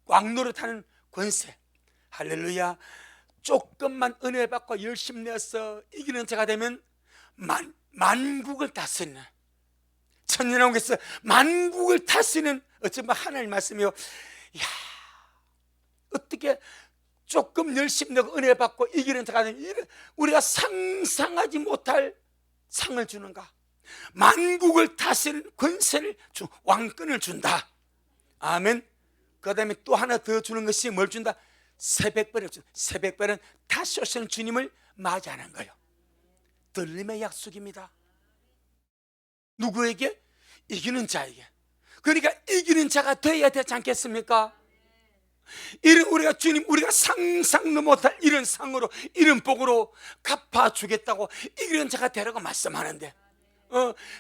왕노릇하는 권세. 할렐루야. 조금만 은혜 받고 열심히 내서 이기는 자가 되면 만국을 다스리는, 천년왕국에서 만국을 다스리는, 어쩌면 하나님 말씀이요. 이야, 어떻게 조금 열심히 내고 은혜 받고 이기는 자가 되면 우리가 상상하지 못할 상을 주는가. 만국을 다스리는 권세를 왕권을 준다. 아멘. 그 다음에 또 하나 더 주는 것이 뭘 준다? 새벽별을 준다. 새벽별은 다시 오시는 주님을 맞이하는 거예요. 들림의 약속입니다. 누구에게? 이기는 자에게. 그러니까 이기는 자가 되어야 되지 않겠습니까? 이런 우리가 상상도 못할 이런 상으로, 이런 복으로 갚아주겠다고 이기는 자가 되라고 말씀하는데,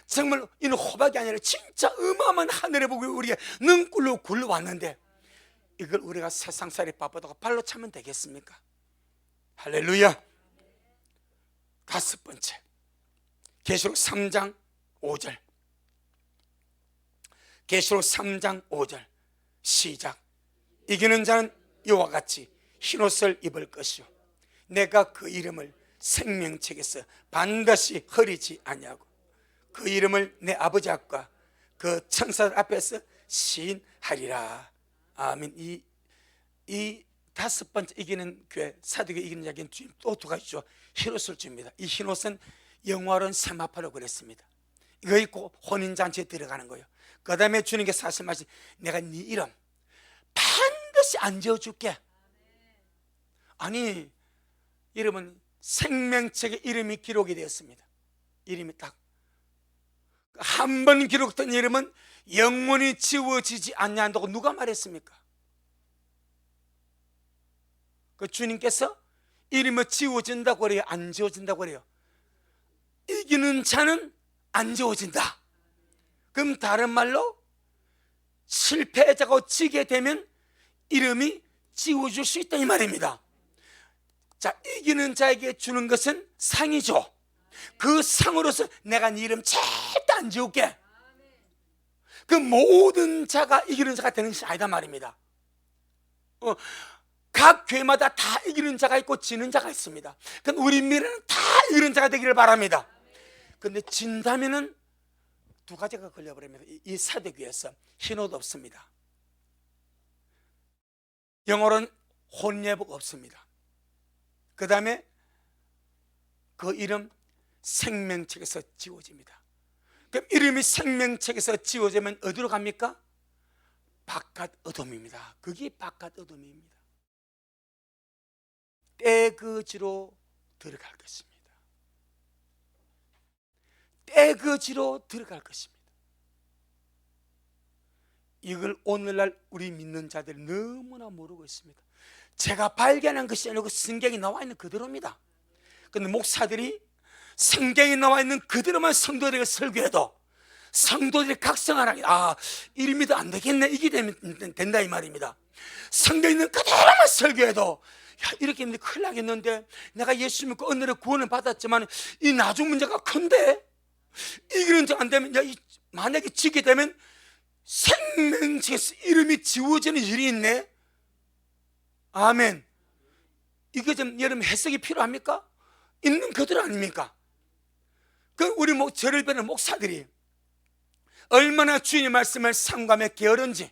정말 이는 호박이 아니라 진짜 어마어마한 하늘의 복을 우리가 능굴로 굴러왔는데, 이걸 우리가 세상살이 바쁘다고 발로 차면 되겠습니까? 할렐루야. 다섯 번째, 계시록 3장 5절. 계시록 3장 5절 시작. 이기는 자는 이와 같이 흰옷을 입을 것이요 내가 그 이름을 생명책에서 반드시 흐리지 아니하고 그 이름을 내 아버지 앞과 그 천사들 앞에서 시인하리라. 아멘. 이 다섯 번째 이기는 교회, 사도교 이기는 자에게는 주님 또 두 가지죠. 흰옷을 줍니다. 이 흰옷은 영화로운 세마포라고 그랬습니다. 이거 입고 혼인잔치에 들어가는 거예요. 그 다음에 주님께 사실 말씀, 내가 네 이름 반드시 안 지어줄게. 아니, 이름은 생명책에 이름이 기록이 되었습니다. 이름이 딱 한 번 기록된 이름은 영원히 지워지지 않냐고 누가 말했습니까? 그 주님께서 이름이 지워진다고 그래요? 안 지워진다고 그래요? 이기는 자는 안 지워진다. 그럼 다른 말로 실패자가 지게 되면 이름이 지워질 수 있다 이 말입니다. 자, 이기는 자에게 주는 것은 상이죠. 그 상으로서 내가 네 이름 절대 안 지울게. 그 모든 자가 이기는 자가 되는 것이 아니다 말입니다. 각 교회마다 다 이기는 자가 있고 지는 자가 있습니다. 그럼 우리 미래는 다 이기는 자가 되기를 바랍니다. 그런데 진다면은 두 가지가 걸려버립니다. 이 사대교회에서 흰옷 없습니다. 영어로는 혼예복 없습니다. 그 다음에 그 이름 생명책에서 지워집니다. 그럼 이름이 생명책에서 지워지면 어디로 갑니까? 바깥 어둠입니다. 그게 바깥 어둠입니다. 떼거지로 들어갈 것입니다. 떼거지로 들어갈 것입니다. 이걸 오늘날 우리 믿는 자들이 너무나 모르고 있습니다. 제가 발견한 것이 아니고 성경에 나와 있는 그대로입니다. 그런데 목사들이 성경에 나와 있는 그대로만 성도들에게 설교해도 성도들이 각성하라, 이름이도 안 되겠네, 이게 된다 이 말입니다. 성경에 있는 그대로만 설교해도 이렇게 했는데 큰일 나겠는데, 내가 예수 믿고 은혜로 구원을 받았지만 이 나중 문제가 큰데, 이기는 안 되면, 만약에 지게 되면 생명책에서 이름이 지워지는 일이 있네. 아멘. 이거 좀 여러분 해석이 필요합니까? 있는 그대로 아닙니까? 그 우리 저를 뵈는 목사들이 얼마나 주님의 말씀을 상감에 게으른지,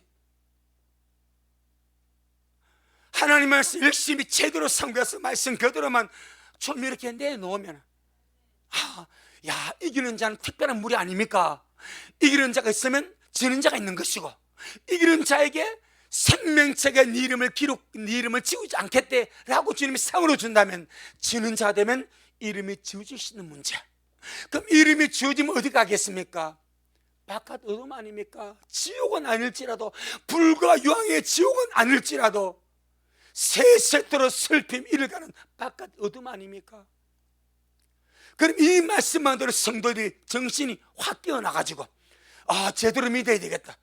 하나님 말씀 열심히 제대로 상고해서 말씀 그대로만 좀 이렇게 내놓으면, 이기는 자는 특별한 무리 아닙니까? 이기는 자가 있으면 지는 자가 있는 것이고, 이기는 자에게 생명책에 네 이름을 지우지 않겠대라고 주님이 상으로 준다면, 지는 자가 되면 이름이 지워지시는 문제. 그럼 이름이 지워지면 어디 가겠습니까? 바깥 어둠 아닙니까? 지옥은 아닐지라도, 불과 유황의 지옥은 아닐지라도 세세토록 슬픔 이를 가는 바깥 어둠 아닙니까? 그럼 이 말씀만 들어 성도들이 정신이 확 깨어나가지고, 제대로 믿어야 되겠다,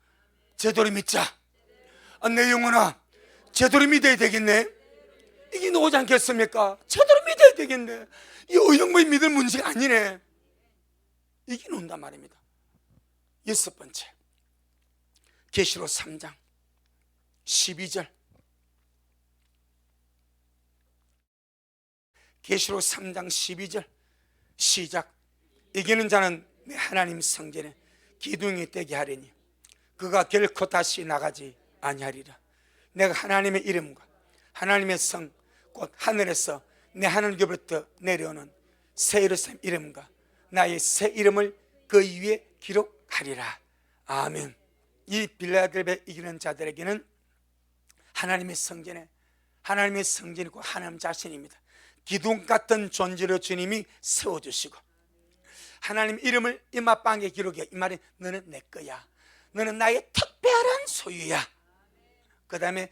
제대로 믿자, 내 영혼아 제대로 믿어야 되겠네, 이게 나오지 않겠습니까? 제대로 믿어야 되겠네, 이 어영부의 믿을 문제가 아니네, 이게 나온단 말입니다. 여섯 번째, 계시록 3장 12절. 계시록 3장 12절 시작. 이기는 자는 내 하나님 성전에 기둥이 되게 하리니 그가 결코 다시 나가지 아니하리라. 내가 하나님의 이름과 하나님의 성 곧 하늘에서 내 하늘로부터 내려오는 새 예루살렘 이름과 나의 새 이름을 그 위에 기록하리라. 아멘. 이 빌라델베 이기는 자들에게는 하나님의 성전에, 하나님의 성전이 곧 하나님 자신입니다. 기둥 같은 존재로 주님이 세워주시고, 하나님 이름을 이마방에 기록해. 이 말이 너는 내 거야, 너는 나의 특별한 소유야. 그 다음에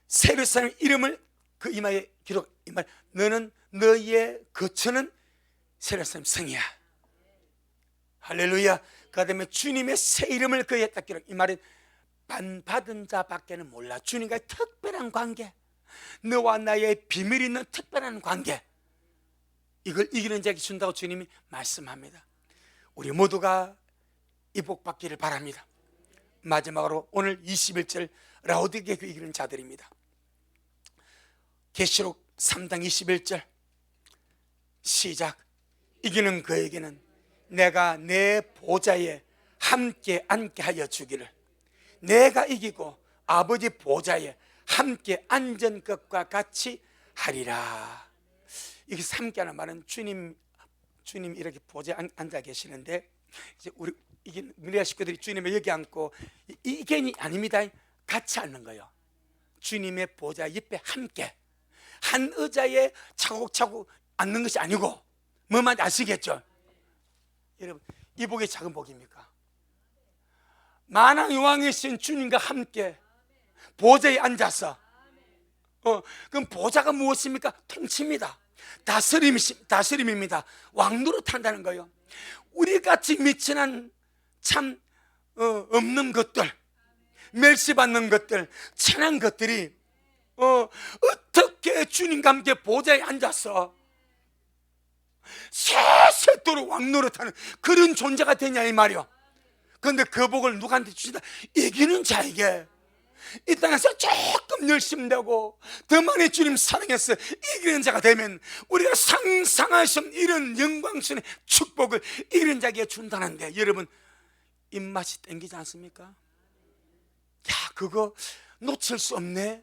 새 예루살렘 이름을 그 이마에 기록. 이 말, 너는 너의 거처는 새 예루살렘 성이야. 할렐루야. 그 다음에 주님의 새 이름을 그에 딱 기록. 이 말은 받은 자밖에는 몰라. 주님과의 특별한 관계, 너와 나의 비밀 있는 특별한 관계, 이걸 이기는 자에게 준다고 주님이 말씀합니다. 우리 모두가 이 복 받기를 바랍니다. 마지막으로 오늘 21절 라오디게 교회 이기는 자들입니다. 계시록 3장 21절 시작. 이기는 그에게는 내가 내 보좌에 함께 앉게 하여 주기를, 내가 이기고 아버지 보좌에 함께 앉은 것과 같이 하리라. 이게 함께하는 말은 주님 이렇게 보좌에 앉아 계시는데, 이제 이게 우리 식구들이 주님을 여기 앉고, 이게 아닙니다. 같이 앉는 거예요. 주님의 보좌 옆에 함께, 한 의자에 차곡차곡 앉는 것이 아니고, 뭐 말인지 아시겠죠? 여러분, 이 복이 작은 복입니까? 만왕 여왕이신 주님과 함께 보좌에 앉아서, 그럼 보좌가 무엇입니까? 통치입니다. 다스림입니다. 왕노릇 한다는 거예요. 우리같이 미천한 참 없는 것들, 멸시받는 것들, 천한 것들이 어떻게 주님과 함께 보좌에 앉아서 세세토록 왕노릇하는 그런 존재가 되냐 이 말이요. 그런데 그 복을 누구한테 주시다? 이기는 자에게. 이 땅에서 조금 열심되고 더 많이 주님 사랑해서 이기는 자가 되면 우리가 상상할 수 없는 이런 영광스러운 축복을 이기는 자에게 준다는데, 여러분 입맛이 땡기지 않습니까? 그거 놓칠 수 없네.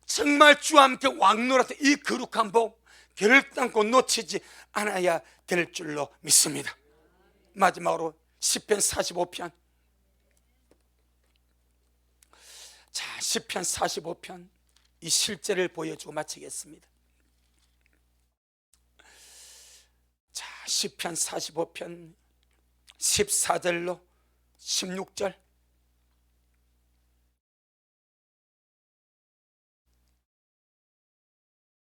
정말 주와 함께 왕노릇한 이 거룩한 복 결단코 놓치지 않아야 될 줄로 믿습니다. 마지막으로 시편 45편 시편 45편 이 실제를 보여주고 마치겠습니다. 자, 시편 45편 14절로 16절.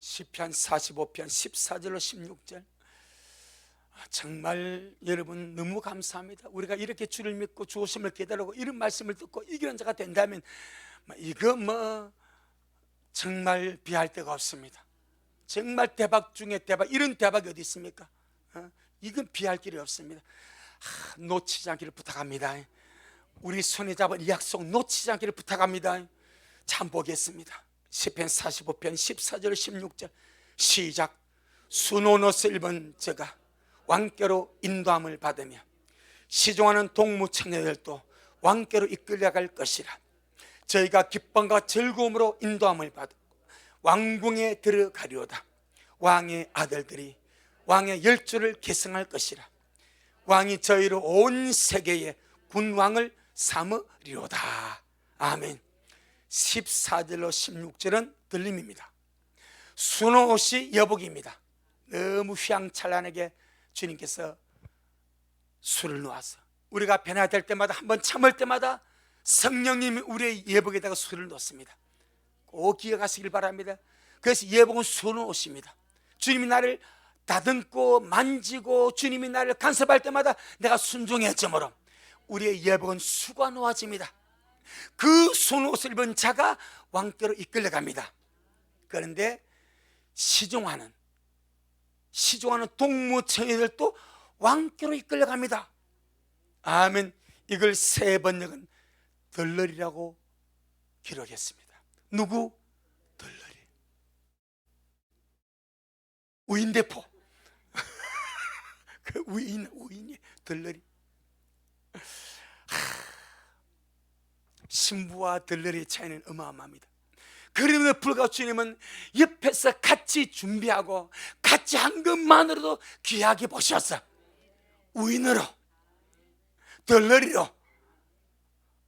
시편 45편 14절로 16절. 정말 여러분 너무 감사합니다. 우리가 이렇게 주를 믿고 주 오심을 기다리고 이런 말씀을 듣고 이기는 자가 된다면 이거 정말 비할 데가 없습니다. 정말 대박 중에 대박, 이런 대박이 어디 있습니까? 이건 비할 길이 없습니다. 놓치지 않기를 부탁합니다. 우리 손에 잡은 이 약속 놓치지 않기를 부탁합니다. 참 보겠습니다. 시편 45편 14절 16절 시작. 순온 옷을 입은 저가 왕께로 인도함을 받으며 시종하는 동무처녀들도 왕께로 이끌려갈 것이라. 저희가 기쁨과 즐거움으로 인도함을 받고 왕궁에 들어가리오다. 왕의 아들들이 왕의 열조를 계승할 것이라. 왕이 저희로 온 세계의 군왕을 삼으리오다. 아멘. 14절로 16절은 들림입니다. 순호 옷이 여복입니다. 너무 휘황찬란하게 주님께서 술을 놓아서 우리가 변화될 때마다 한번 참을 때마다 성령님이 우리의 예복에다가 술을 놓습니다. 꼭 기억하시길 바랍니다. 그래서 예복은 순호 옷입니다. 주님이 나를 다듬고 만지고 주님이 나를 간섭할 때마다 내가 순종했으므로 우리의 예복은 수가 놓아집니다. 그 순호 옷을 입은 자가 왕께로 이끌려갑니다. 그런데 시종하는 동무처녀들도 왕께로 이끌려갑니다. 아멘. 이걸 새 번역은 덜러리라고 기록했습니다. 누구? 덜러리. 우인대포. 그 우인이 덜러리. 신부와 덜러리의 차이는 어마어마합니다. 그럼에도 불구하고 주님은 옆에서 같이 준비하고 같이 한 것만으로도 귀하게 보셨어. 우인으로, 덜러리로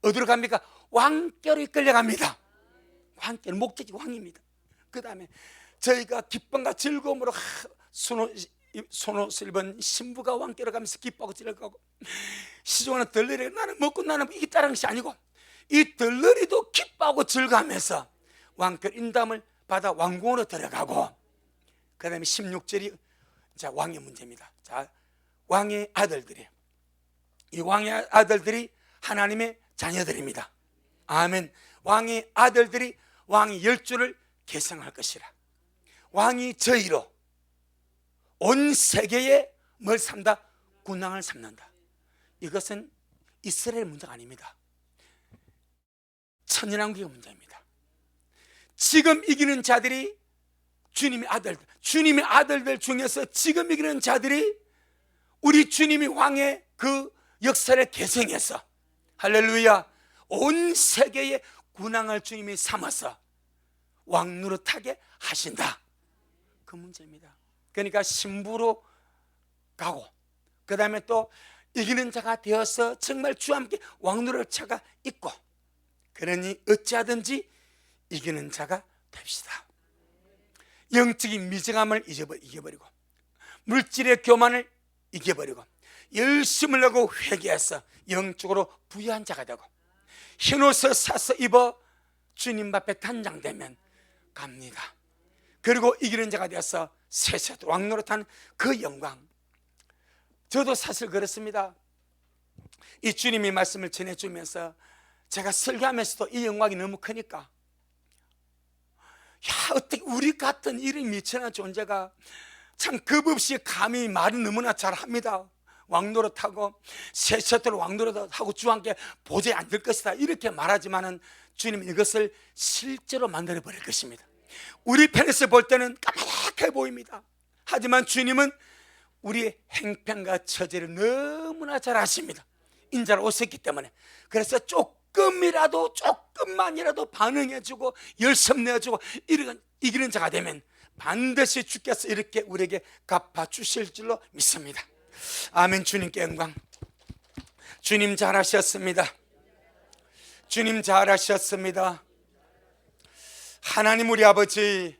어디로 갑니까? 왕께로 이끌려갑니다. 왕께는 목적이 왕입니다. 그 다음에 저희가 기쁨과 즐거움으로 손옷을 입은 신부가 왕께로 가면서 기뻐하고 즐거워하고, 시종하는 덜러리가 나는 먹고 나는 이게 다른 것이 아니고 이 덜러리도 기뻐하고 즐거워하면서 왕께로 인도함을 받아 왕궁으로 들어가고, 그 다음에 16절이 자, 왕의 문제입니다. 자, 왕의 아들들이, 이 왕의 아들들이 하나님의 자녀들입니다. 아멘. 왕의 아들들이 왕의 열조를 계승할 것이라. 왕이 저희로 온 세계에 뭘 삼다? 군왕을 삼는다. 이것은 이스라엘 문제가 아닙니다. 천연왕국의 문제입니다. 지금 이기는 자들이 주님의 아들들 중에서 지금 이기는 자들이 우리 주님이 왕의 그 역사를 계승해서, 할렐루야, 온 세계의 군왕을 주님이 삼아서 왕 노릇하게 하신다. 그 문제입니다. 그러니까 신부로 가고, 그 다음에 또 이기는 자가 되어서 정말 주와 함께 왕 노릇 차가 있고, 그러니 어찌하든지 이기는 자가 됩시다. 영적인 미정함을 이겨버리고 물질의 교만을 이겨버리고 열심을 하고 회개해서 영적으로 부유한 자가 되고 흰옷을 사서 입어 주님 앞에 단장되면 갑니다. 그리고 이기는 자가 되어서 세세도 왕노릇한 그 영광. 저도 사실 그렇습니다. 이 주님의 말씀을 전해주면서 제가 설교하면서도 이 영광이 너무 크니까, 어떻게 우리 같은 이런 미천한 존재가 참 겁없이 감히 말을 너무나 잘합니다. 왕노릇하고 세세토록 왕노릇하고 주와 함께 보좌에 앉을 것이다 이렇게 말하지만은 주님은 이것을 실제로 만들어 버릴 것입니다. 우리 편에서 볼 때는 까맣게 보입니다. 하지만 주님은 우리의 행편과 처제를 너무나 잘 아십니다. 인자로 오셨기 때문에. 그래서 조금만이라도 반응해주고 열심 내어주고 이기는 자가 되면 반드시 주께서 이렇게 우리에게 갚아주실 줄로 믿습니다. 아멘. 주님께 영광. 주님 잘하셨습니다. 주님 잘하셨습니다. 하나님 우리 아버지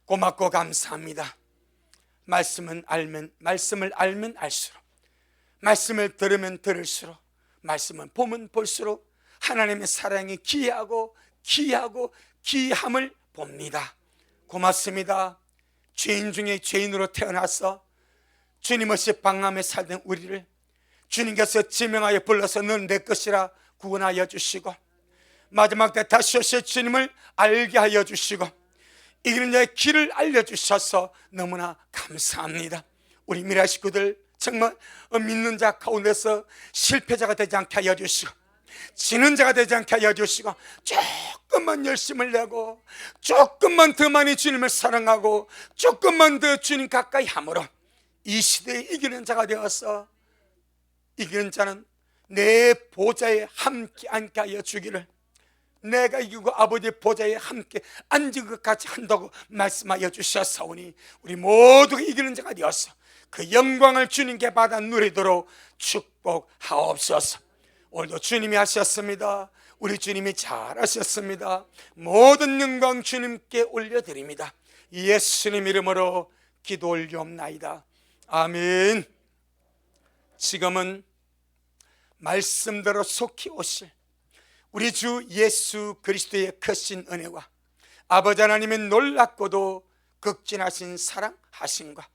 고맙고 감사합니다. 말씀을 알면 알수록, 말씀을 들으면 들을수록, 말씀을 보면 볼수록 하나님의 사랑이 귀하고 귀함을 봅니다. 고맙습니다. 죄인 중에 죄인으로 태어나서 주님 없이 방황에 살던 우리를 주님께서 지명하여 불러서 너는 내 것이라 구원하여 주시고, 마지막 때 다시 오실 주님을 알게 하여 주시고 이기는 자의 길을 알려주셔서 너무나 감사합니다. 우리 미라 식구들 정말 믿는 자 가운데서 실패자가 되지 않게 하여 주시고 지는 자가 되지 않게 하여 주시고, 조금만 열심을 내고 조금만 더 많이 주님을 사랑하고 조금만 더 주님 가까이 함으로 이 시대에 이기는 자가 되어서, 이기는 자는 내 보좌에 함께 앉게 하여 주기를, 내가 이기고 아버지 보좌에 함께 앉은 것 같이 한다고 말씀하여 주셨사오니 우리 모두가 이기는 자가 되어서 그 영광을 주님께 받아 누리도록 축복하옵소서. 오늘도 주님이 하셨습니다. 우리 주님이 잘하셨습니다. 모든 영광 주님께 올려드립니다. 예수님 이름으로 기도 올리옵나이다. 아멘. 지금은 말씀대로 속히 오실 우리 주 예수 그리스도의 크신 은혜와 아버지 하나님의 놀랍고도 극진하신 사랑하심과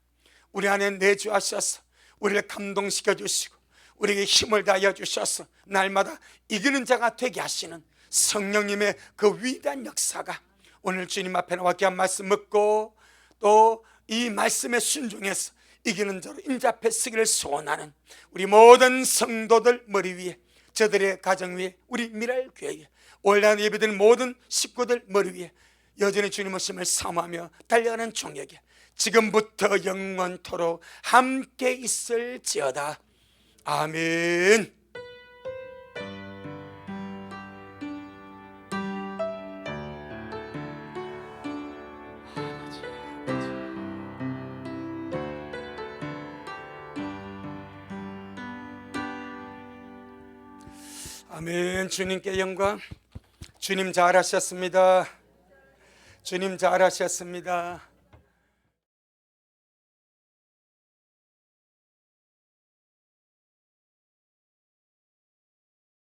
우리 안에 내주하셔서 우리를 감동시켜 주시고 우리에게 힘을 다하여 주셔서 날마다 이기는 자가 되게 하시는 성령님의 그 위대한 역사가 오늘 주님 앞에 나와 귀한 말씀 듣고 또 이 말씀에 순종해서 이기는 자로 인자앞에 서기를 소원하는 우리 모든 성도들 머리 위에, 저들의 가정 위에, 우리 미랄교회에 온라인 예배드리는 모든 식구들 머리 위에 여전히 주님 오심을 사모하며 달려가는 종에게 지금부터 영원토록 함께 있을지어다. 아멘. 아멘. 주님께 영광. 주님 잘하셨습니다. 주님 잘하셨습니다.